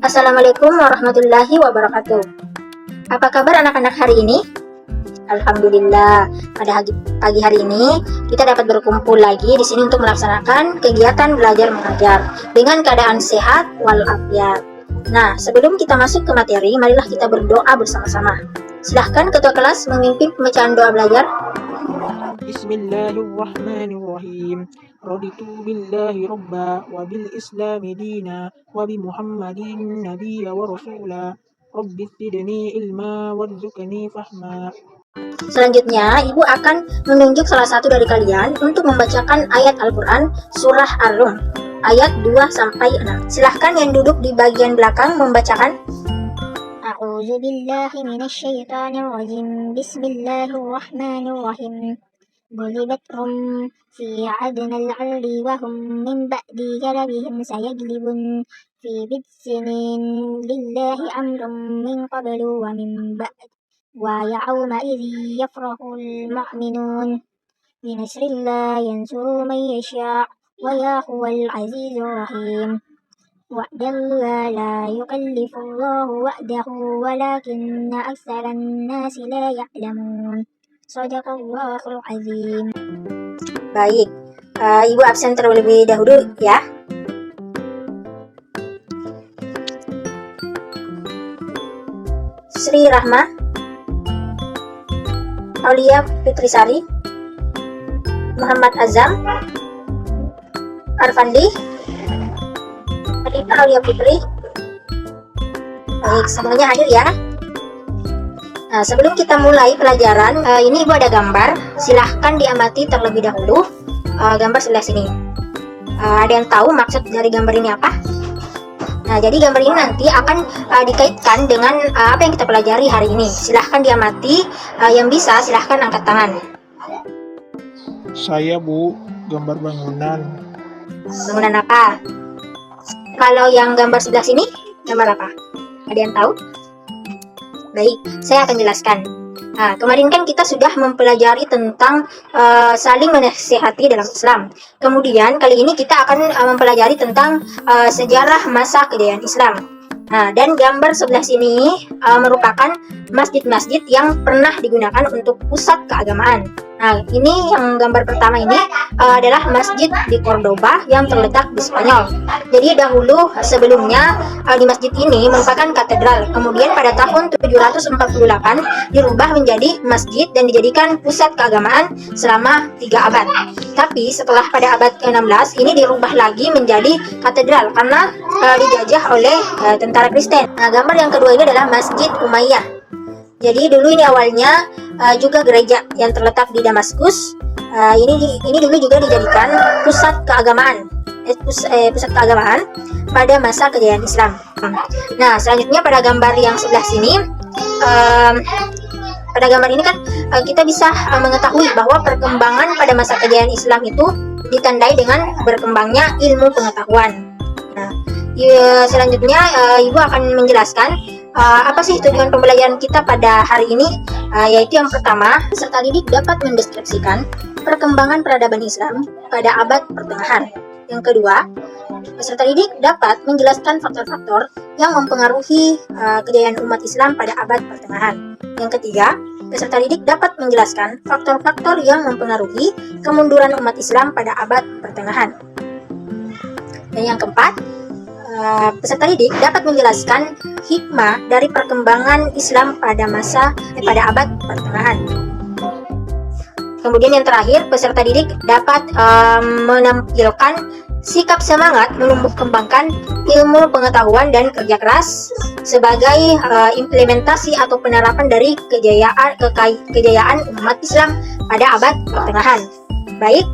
Assalamualaikum warahmatullahi wabarakatuh. Apa kabar anak-anak hari ini? Alhamdulillah, pada pagi hari ini kita dapat berkumpul lagi di sini untuk melaksanakan kegiatan belajar mengajar dengan keadaan sehat walafiat. Nah, sebelum kita masuk ke materi, marilah kita berdoa bersama-sama. Silahkan ketua kelas memimpin pembacaan doa belajar. Bismillahirrahmanirrahim. Raditu billahi rabba wa bil islami dina wa bi muhammadin nabiyya wa rasula. Rabbi zidni ilma warzuqni fahma. Selanjutnya, Ibu akan menunjuk salah satu dari kalian untuk membacakan ayat Al-Quran Surah Ar-Rum ayat 2-6. Silahkan yang duduk di bagian belakang membacakan. A'udzu billahi minasyaitonir rajim. Bismillahirrahmanirrahim. Gulibat Rum fi adnal ardi wa hum min ba'di galabihim sayaglibun fi bidsinin lillahi amrun min qablu wa min ba'd wa yawma idhi yafrahul mu'minun binasrillah yansuru man yasha' wa yahuwal azizur rahim. Wa'dallah la yukallifullahu wa'dahu walakinna aksaran nasi la ya'lamun. Shadaqallahul azim. Baik, Ibu absen terlebih dahulu ya. Sri Rahma, Aulia Fitrisari, Muhammad Azam, Arfandi, Adita Aulia Putri. Baik, semuanya hadir ya. Nah, sebelum kita mulai pelajaran, ini Ibu ada gambar. Silahkan diamati terlebih dahulu. Gambar sebelah sini. Ada yang tahu maksud dari gambar ini apa? Nah, jadi gambar ini nanti akan dikaitkan dengan apa yang kita pelajari hari ini. Silahkan diamati. Yang bisa silahkan angkat tangan. Saya, Bu, gambar bangunan. Bangunan apa? Kalau yang gambar sebelah sini, gambar apa? Ada yang tahu? Baik, saya akan jelaskan. Nah, kemarin kan kita sudah mempelajari tentang saling menasihati dalam Islam. Kemudian kali ini kita akan mempelajari tentang sejarah masa kejayaan Islam. Nah, dan gambar sebelah sini merupakan masjid-masjid yang pernah digunakan untuk pusat keagamaan. Nah, ini yang gambar pertama ini adalah masjid di Cordoba yang terletak di Spanyol. Jadi dahulu sebelumnya di masjid ini merupakan katedral. Kemudian pada tahun 748 dirubah menjadi masjid dan dijadikan pusat keagamaan selama 3 abad. Tapi setelah pada abad ke-16 ini dirubah lagi menjadi katedral karena dijajah oleh tentara Kristen. Nah, gambar yang kedua ini adalah Masjid Umayyah. Jadi dulu ini awalnya juga gereja yang terletak di Damaskus. Ini dulu juga dijadikan pusat keagamaan, pusat keagamaan pada masa kejayaan Islam. Nah, selanjutnya pada gambar yang sebelah sini, pada gambar ini kan kita bisa mengetahui bahwa perkembangan pada masa kejayaan Islam itu ditandai dengan berkembangnya ilmu pengetahuan. Nah, selanjutnya Ibu akan menjelaskan apa sih tujuan pembelajaran kita pada hari ini, yaitu yang pertama, peserta didik dapat mendeskripsikan perkembangan peradaban Islam pada abad pertengahan. Yang kedua, peserta didik dapat menjelaskan faktor-faktor yang mempengaruhi kejayaan umat Islam pada abad pertengahan. Yang ketiga, peserta didik dapat menjelaskan faktor-faktor yang mempengaruhi kemunduran umat Islam pada abad pertengahan. Dan yang keempat, peserta didik dapat menjelaskan hikmah dari perkembangan Islam pada abad pertengahan. Kemudian yang terakhir, peserta didik dapat menampilkan sikap semangat menumbuh kembangkan ilmu pengetahuan dan kerja keras sebagai implementasi atau penerapan dari kejayaan umat Islam pada abad pertengahan. Baik,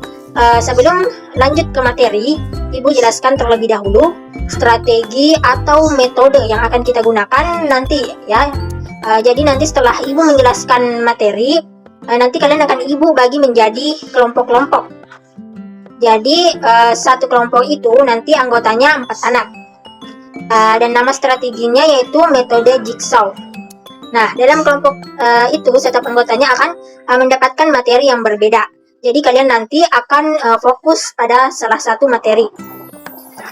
sebelum lanjut ke materi, Ibu jelaskan terlebih dahulu strategi atau metode yang akan kita gunakan nanti ya. Jadi nanti setelah Ibu menjelaskan materi, nanti kalian akan Ibu bagi menjadi kelompok-kelompok. Jadi satu kelompok itu nanti anggotanya 4 anak. Dan nama strateginya yaitu metode jigsaw. Nah, dalam kelompok itu setiap anggotanya akan mendapatkan materi yang berbeda. Jadi kalian nanti akan fokus pada salah satu materi.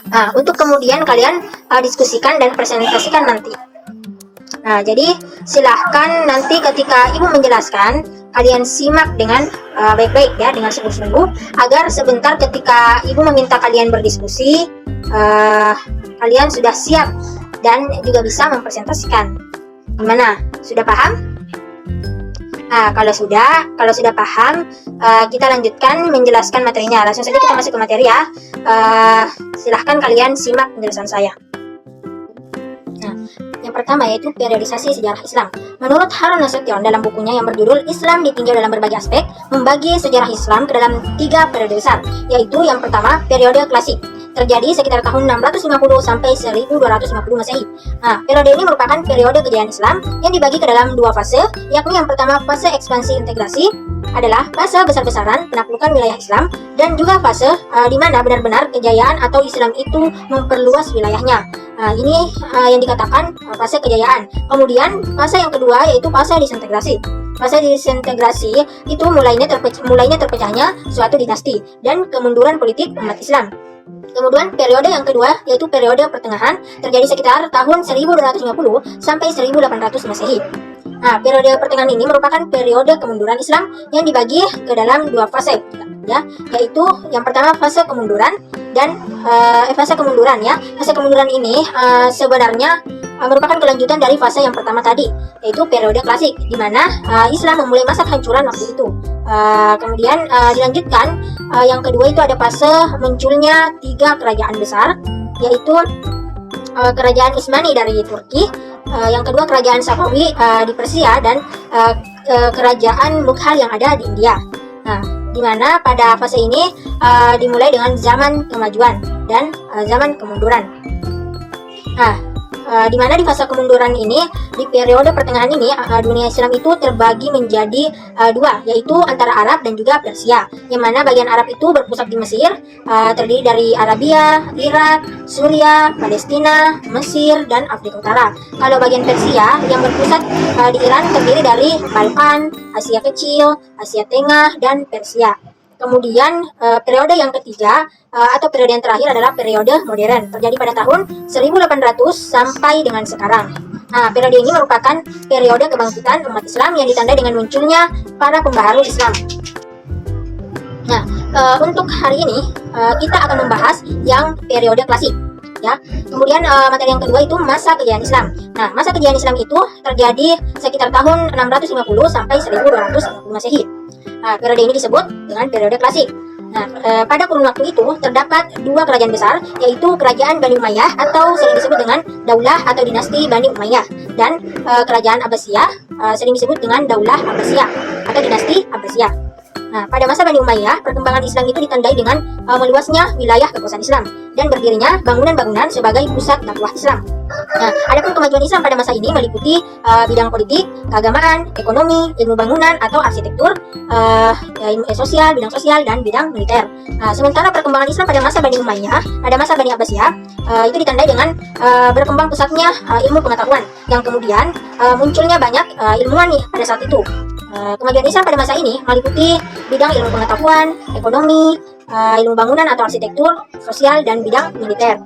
Nah, untuk kemudian kalian diskusikan dan presentasikan nanti. Nah, jadi silahkan nanti ketika ibu menjelaskan, kalian simak dengan baik-baik ya, dengan sungguh-sungguh, agar sebentar ketika ibu meminta kalian berdiskusi, kalian sudah siap dan juga bisa mempresentasikan. Gimana? Sudah paham? Nah, kalau sudah paham, kita lanjutkan menjelaskan materinya. Langsung saja kita masuk ke materi ya. Silahkan kalian simak penjelasan saya. Nah, yang pertama yaitu periodisasi sejarah Islam. Menurut Harun Nasution dalam bukunya yang berjudul Islam Ditinjau dalam Berbagai Aspek, membagi sejarah Islam ke dalam 3 periode besar, yaitu yang pertama periode klasik, terjadi sekitar tahun 650 sampai 1250 Masehi. Nah, periode ini merupakan periode kejayaan Islam yang dibagi ke dalam 2 fase, yakni yang pertama fase ekspansi integrasi adalah fase besar-besaran penaklukan wilayah Islam, dan juga fase di mana benar-benar kejayaan atau Islam itu memperluas wilayahnya. Ini yang dikatakan fase kejayaan. Kemudian fase yang kedua yaitu fase disintegrasi. Fase disintegrasi itu mulainya terpecahnya suatu dinasti dan kemunduran politik umat Islam. Kemudian periode yang kedua yaitu periode pertengahan, terjadi sekitar tahun 1250 sampai 1800 Masehi. Nah, periode pertengahan ini merupakan periode kemunduran Islam yang dibagi ke dalam 2 fase ya, yaitu yang pertama fase kemunduran dan fase kemunduran ya. Fase kemunduran ini sebenarnya merupakan kelanjutan dari fase yang pertama tadi, yaitu periode klasik, di mana Islam memulai masa kehancuran waktu itu. Kemudian dilanjutkan, yang kedua itu ada fase munculnya 3 kerajaan besar, yaitu kerajaan Utsmani dari Turki, yang kedua kerajaan Safawi di Persia, dan kerajaan Mughal yang ada di India. Nah, di mana pada fase ini dimulai dengan zaman kemajuan dan zaman kemunduran. Nah, di mana di fase kemunduran ini, di periode pertengahan ini, dunia Islam itu terbagi menjadi 2, yaitu antara Arab dan juga Persia, yang mana bagian Arab itu berpusat di Mesir, terdiri dari Arabia, Irak, Suriah, Palestina, Mesir, dan Afrika Utara. Kalau bagian Persia yang berpusat di Iran terdiri dari Balkan, Asia Kecil, Asia Tengah, dan Persia. Kemudian periode yang ketiga atau periode yang terakhir adalah periode modern, terjadi pada tahun 1800 sampai dengan sekarang. Nah, periode ini merupakan periode kebangkitan umat Islam yang ditandai dengan munculnya para pembaharu Islam. Nah, untuk hari ini kita akan membahas yang periode klasik ya. Kemudian materi yang kedua itu masa kejayaan Islam. Nah, masa kejayaan Islam itu terjadi sekitar tahun 650 sampai 1250 Masehi. Nah, periode ini disebut dengan periode klasik. Nah, pada kurun waktu itu terdapat 2 kerajaan besar, yaitu kerajaan Bani Umayyah atau sering disebut dengan Daulah atau dinasti Bani Umayyah, dan kerajaan Abbasiyah sering disebut dengan Daulah Abbasiyah atau dinasti Abbasiyah. Nah, pada masa Bani Umayyah, perkembangan Islam itu ditandai dengan meluasnya wilayah kekuasaan Islam dan berdirinya bangunan-bangunan sebagai pusat dakwah Islam. Nah, adapun kemajuan Islam pada masa ini meliputi bidang politik, keagamaan, ekonomi, ilmu bangunan atau arsitektur, ilmu sosial, bidang sosial, dan bidang militer. Nah, sementara perkembangan Islam pada masa Bani Umayyah, pada masa Bani Abbasiyah, itu ditandai dengan berkembang pesatnya ilmu pengetahuan, yang kemudian munculnya banyak ilmuwan nih pada saat itu. Kemajuan Islam pada masa ini meliputi bidang ilmu pengetahuan, ekonomi, ilmu bangunan atau arsitektur, sosial, dan bidang militer.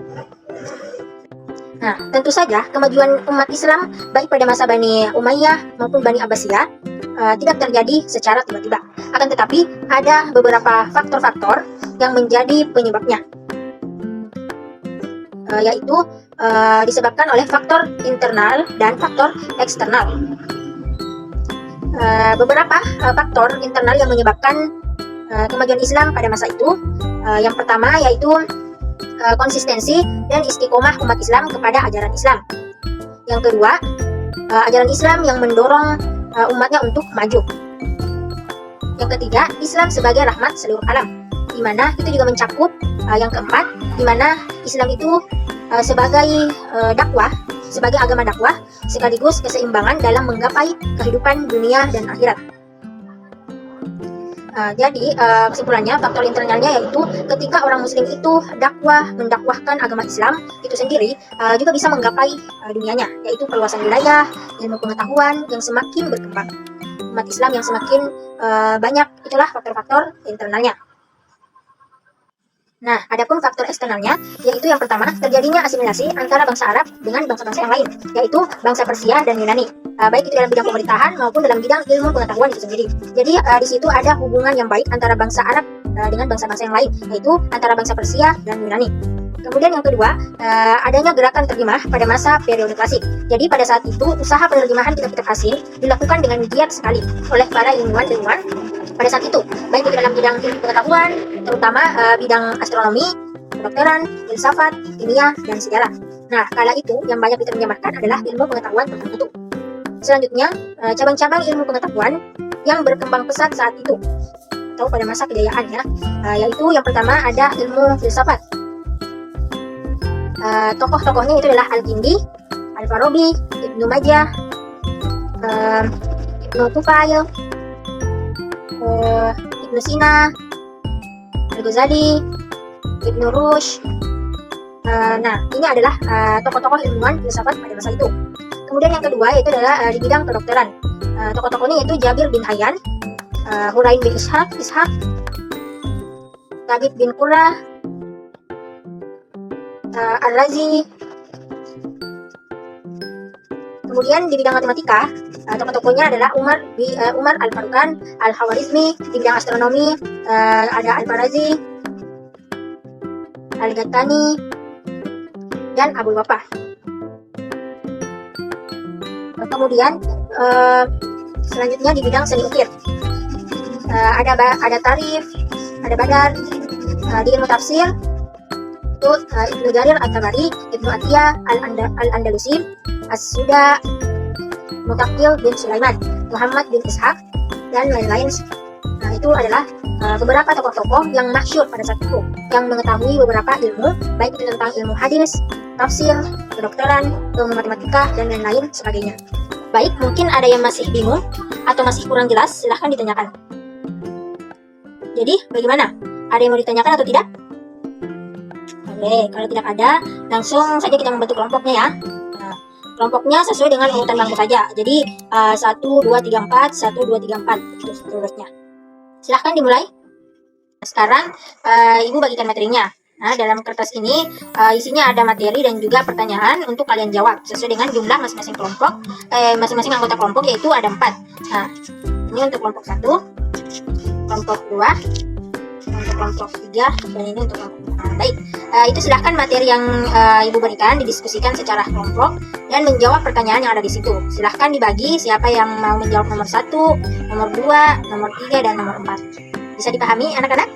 Nah, tentu saja kemajuan umat Islam baik pada masa Bani Umayyah maupun Bani Abbasiyah tidak terjadi secara tiba-tiba. Akan tetapi ada beberapa faktor-faktor yang menjadi penyebabnya, yaitu disebabkan oleh faktor internal dan faktor eksternal. Beberapa faktor internal yang menyebabkan kemajuan Islam pada masa itu, yang pertama yaitu konsistensi dan istiqomah umat Islam kepada ajaran Islam. Yang kedua, ajaran Islam yang mendorong umatnya untuk maju. Yang ketiga, Islam sebagai rahmat seluruh alam, di mana itu juga mencakup yang keempat, di mana Islam itu sebagai dakwah, sebagai agama dakwah, sekaligus keseimbangan dalam menggapai kehidupan dunia dan akhirat. Jadi kesimpulannya, faktor internalnya yaitu ketika orang muslim itu mendakwahkan agama Islam itu sendiri, juga bisa menggapai dunianya, yaitu perluasan wilayah, ilmu pengetahuan yang semakin berkembang, umat Islam yang semakin banyak. Itulah faktor-faktor internalnya. Nah, adapun faktor eksternalnya, yaitu yang pertama, terjadinya asimilasi antara bangsa Arab dengan bangsa-bangsa yang lain, yaitu bangsa Persia dan Yunani, baik itu dalam bidang pemerintahan maupun dalam bidang ilmu pengetahuan itu sendiri. Jadi, di situ ada hubungan yang baik antara bangsa Arab dengan bangsa-bangsa yang lain, yaitu antara bangsa Persia dan Yunani. Kemudian yang kedua, adanya gerakan terjemah pada masa periode klasik. Jadi pada saat itu, usaha penerjemahan kitab-kitab asing dilakukan dengan giat sekali oleh para ilmuwan pada saat itu, baik itu dalam bidang ilmu pengetahuan, terutama bidang astronomi, kedokteran, filsafat, kimia, dan sejarah. Nah, kala itu yang banyak diterjemahkan adalah ilmu pengetahuan tertentu. Selanjutnya, cabang-cabang ilmu pengetahuan yang berkembang pesat saat itu, atau pada masa kejayaan ya, yaitu yang pertama ada ilmu filsafat. Tokoh-tokohnya itu adalah Al-Kindi, Al-Farabi, Ibnu Majah, Ibnu Tufail, Ibnu Sina, Al-Ghazali, Ibnu Rushd. Nah, ini adalah tokoh-tokoh ilmuwan filsafat pada masa itu. Kemudian yang kedua yaitu adalah di bidang kedokteran. Tokoh-tokohnya yaitu Jabir bin Hayyan, Hurain bin Ishaq, Tabib bin Qurrah, Ar-Razi. Kemudian di bidang matematika, tokoh-tokohnya adalah Umar Al-Faruqan, Al-Khawarizmi. Di bidang astronomi ada Al-Farazi, Al-Ghattani, dan Abul Wafah. Kemudian selanjutnya di bidang seni ukir, ada Tarif, ada Badar. Di ilmu tafsir itu Ibnu Jarir At-Tabari, Ibnu Atiyah Al-Andalusi, As-Suda, Mutakil bin Sulaiman, Muhammad bin Ishaq, dan lain-lain. Nah, itu adalah beberapa tokoh-tokoh yang masyhur pada saat itu, yang mengetahui beberapa ilmu, baik itu tentang ilmu hadis, tafsir, kedokteran, ilmu matematika, dan lain-lain sebagainya. Baik, mungkin ada yang masih bingung atau masih kurang jelas, silahkan ditanyakan. Jadi, bagaimana? Ada yang mau ditanyakan atau tidak? Oke, kalau tidak ada, langsung saja kita membentuk kelompoknya ya. Nah, kelompoknya sesuai dengan urutan bangku saja. Jadi 1, 2, 3, 4, 1, 2, 3, 4 itu seterusnya. Silahkan dimulai. Sekarang Ibu bagikan materinya. Nah, dalam kertas ini isinya ada materi dan juga pertanyaan untuk kalian jawab sesuai dengan jumlah masing-masing kelompok, masing-masing anggota kelompok, yaitu ada 4. Nah, ini untuk kelompok 1, kelompok 2, untuk kelompok 3, dan ini untuk kelompok 4. Baik, itu silahkan materi yang Ibu berikan didiskusikan secara kelompok dan menjawab pertanyaan yang ada di situ. Silahkan dibagi siapa yang mau menjawab nomor 1, nomor 2, nomor 3, dan nomor 4. Bisa dipahami anak-anak?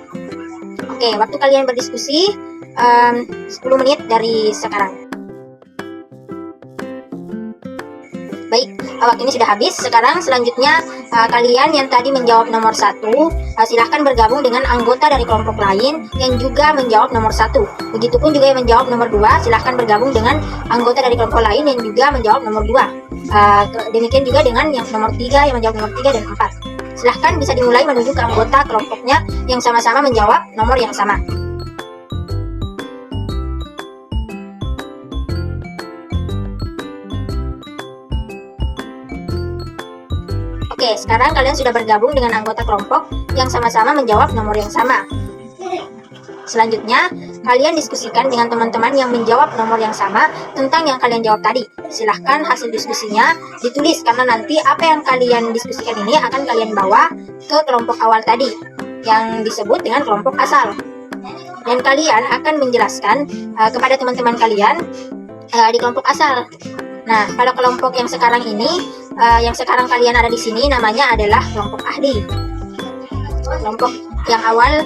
Oke, waktu kalian berdiskusi 10 menit dari sekarang. Baik, waktu ini sudah habis. Sekarang selanjutnya kalian yang tadi menjawab nomor 1, silahkan bergabung dengan anggota dari kelompok lain yang juga menjawab nomor 1. Begitupun juga yang menjawab nomor 2, silahkan bergabung dengan anggota dari kelompok lain yang juga menjawab nomor 2. Demikian juga dengan yang nomor 3 yang menjawab nomor 3 dan 4. Silahkan bisa dimulai menuju ke anggota kelompoknya yang sama-sama menjawab nomor yang sama. Oke, sekarang kalian sudah bergabung dengan anggota kelompok yang sama-sama menjawab nomor yang sama. Selanjutnya, kalian diskusikan dengan teman-teman yang menjawab nomor yang sama tentang yang kalian jawab tadi. Silahkan hasil diskusinya ditulis, karena nanti apa yang kalian diskusikan ini akan kalian bawa ke kelompok awal tadi, yang disebut dengan kelompok asal. Dan kalian akan menjelaskan kepada teman-teman kalian di kelompok asal. Nah, kalau kelompok yang sekarang ini, yang sekarang kalian ada di sini namanya adalah kelompok ahli. Kelompok yang awal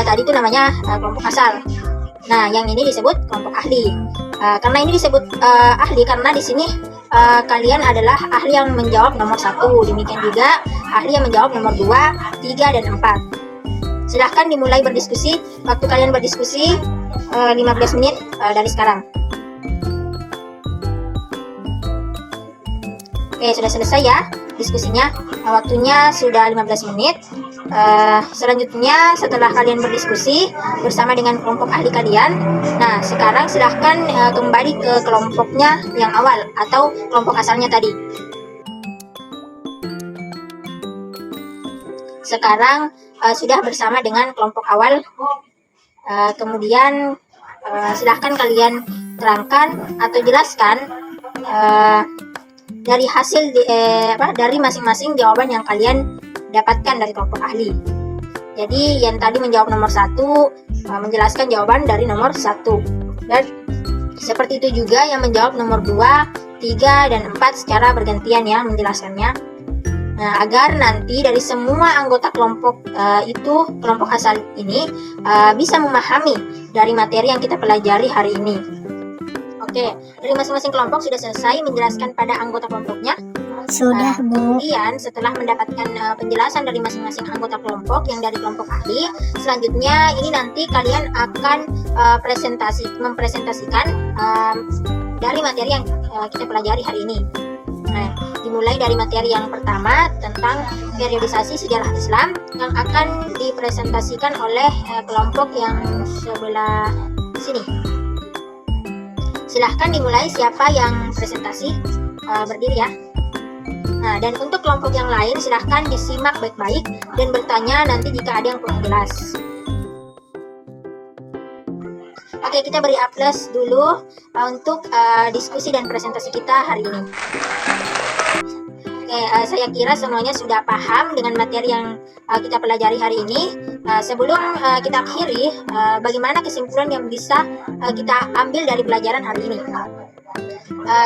tadi itu namanya kelompok asal. Nah, yang ini disebut kelompok ahli. Karena ini disebut ahli karena di sini kalian adalah ahli yang menjawab nomor 1. Demikian juga ahli yang menjawab nomor 2, 3, dan 4. Silahkan dimulai berdiskusi. Waktu kalian berdiskusi 15 menit dari sekarang. Oke, sudah selesai ya diskusinya. Waktunya sudah 15 menit. Selanjutnya setelah kalian berdiskusi bersama dengan kelompok ahli kalian, nah sekarang silahkan kembali ke kelompoknya yang awal atau kelompok asalnya tadi. Sekarang sudah bersama dengan kelompok awal Kemudian silahkan kalian terangkan atau jelaskan dari hasil dari masing-masing jawaban yang kalian dapatkan dari kelompok ahli. Jadi yang tadi menjawab nomor 1 menjelaskan jawaban dari nomor 1, dan seperti itu juga yang menjawab nomor 2, 3, dan 4 secara bergantian ya menjelaskannya. Nah, agar nanti dari semua anggota kelompok kelompok asal ini bisa memahami dari materi yang kita pelajari hari ini. Oke, dari masing-masing kelompok sudah selesai menjelaskan pada anggota kelompoknya. Sudah, Bu. Kemudian setelah mendapatkan penjelasan dari masing-masing anggota kelompok yang dari kelompok ahli, selanjutnya ini nanti kalian akan mempresentasikan dari materi yang kita pelajari hari ini. Nah, dimulai dari materi yang pertama tentang periodisasi sejarah Islam yang akan dipresentasikan oleh kelompok yang sebelah sini. Silahkan dimulai, siapa yang presentasi berdiri ya. Nah, dan untuk kelompok yang lain silahkan disimak baik-baik dan bertanya nanti jika ada yang kurang jelas. Oke, kita beri aplaus dulu untuk diskusi dan presentasi kita hari ini. Oke, saya kira semuanya sudah paham dengan materi yang kita pelajari hari ini. Sebelum kita akhiri, bagaimana kesimpulan yang bisa kita ambil dari pelajaran hari ini?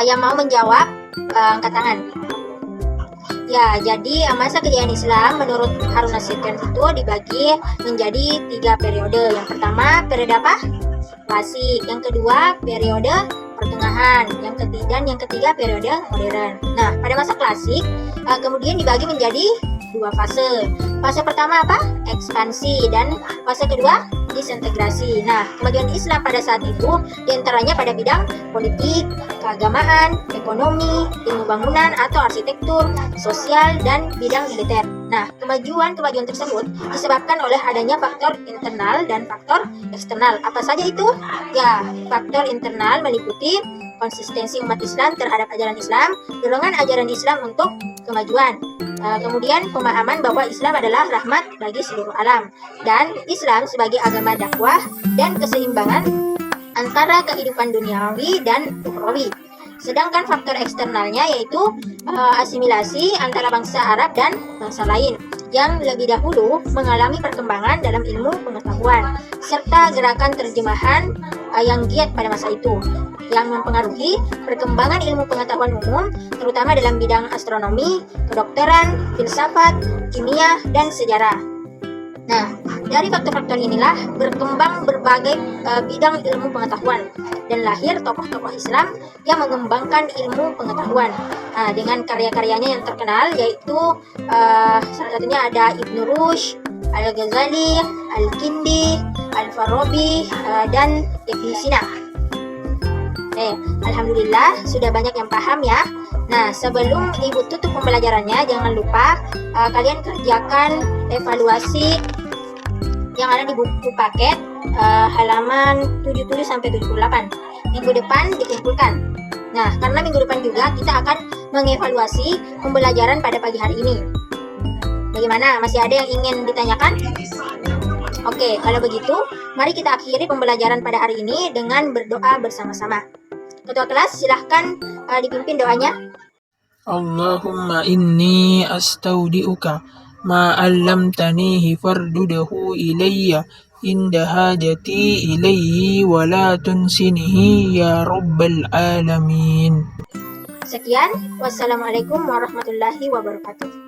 Yang mau menjawab, angkat tangan. Ya, jadi masa kejayaan Islam menurut Harun Nasiruddin itu dibagi menjadi 3 periode. Yang pertama, periode apa? Klasik. Yang kedua, periode pertengahan. Yang ketiga, periode modern. Nah, pada masa klasik kemudian dibagi menjadi 2 fase. Fase pertama apa? Ekspansi, dan fase kedua disintegrasi. Nah, kemajuan Islam pada saat itu diantaranya pada bidang politik, keagamaan, ekonomi, ilmu bangunan atau arsitektur, sosial, dan bidang militer. Nah, kemajuan tersebut disebabkan oleh adanya faktor internal dan faktor eksternal. Apa saja itu? Ya, faktor internal meliputi konsistensi umat Islam terhadap ajaran Islam, dorongan ajaran Islam untuk kemajuan. Kemudian pemahaman bahwa Islam adalah rahmat bagi seluruh alam, dan Islam sebagai agama dakwah dan keseimbangan antara kehidupan duniawi dan ukhrawi. Sedangkan faktor eksternalnya yaitu asimilasi antara bangsa Arab dan bangsa lain yang lebih dahulu mengalami perkembangan dalam ilmu pengetahuan, serta gerakan terjemahan yang giat pada masa itu, yang mempengaruhi perkembangan ilmu pengetahuan umum, terutama dalam bidang astronomi, kedokteran, filsafat, kimia, dan sejarah. Nah, dari faktor-faktor inilah berkembang berbagai bidang ilmu pengetahuan dan lahir tokoh-tokoh Islam yang mengembangkan ilmu pengetahuan dengan karya-karyanya yang terkenal, yaitu salah satunya ada Ibnu Rushd, Al-Ghazali, Al-Kindi, Al-Farabi, dan Ibnu Sina. Alhamdulillah sudah banyak yang paham ya. Nah, sebelum Ibu tutup pembelajarannya, jangan lupa kalian kerjakan evaluasi yang ada di buku paket halaman 77-78. Minggu depan dikumpulkan. Nah, karena minggu depan juga kita akan mengevaluasi pembelajaran pada pagi hari ini. Bagaimana? Masih ada yang ingin ditanyakan? Oke, kalau begitu, mari kita akhiri pembelajaran pada hari ini dengan berdoa bersama-sama. Ketua kelas, silahkan dipimpin doanya. Allahumma inni astaudi'uka ma 'allamtanihi fardudahu ilayya inda hajati ilayhi wa la tunsinihi ya rabbal alamin. Sekian, wassalamualaikum warahmatullahi wabarakatuh.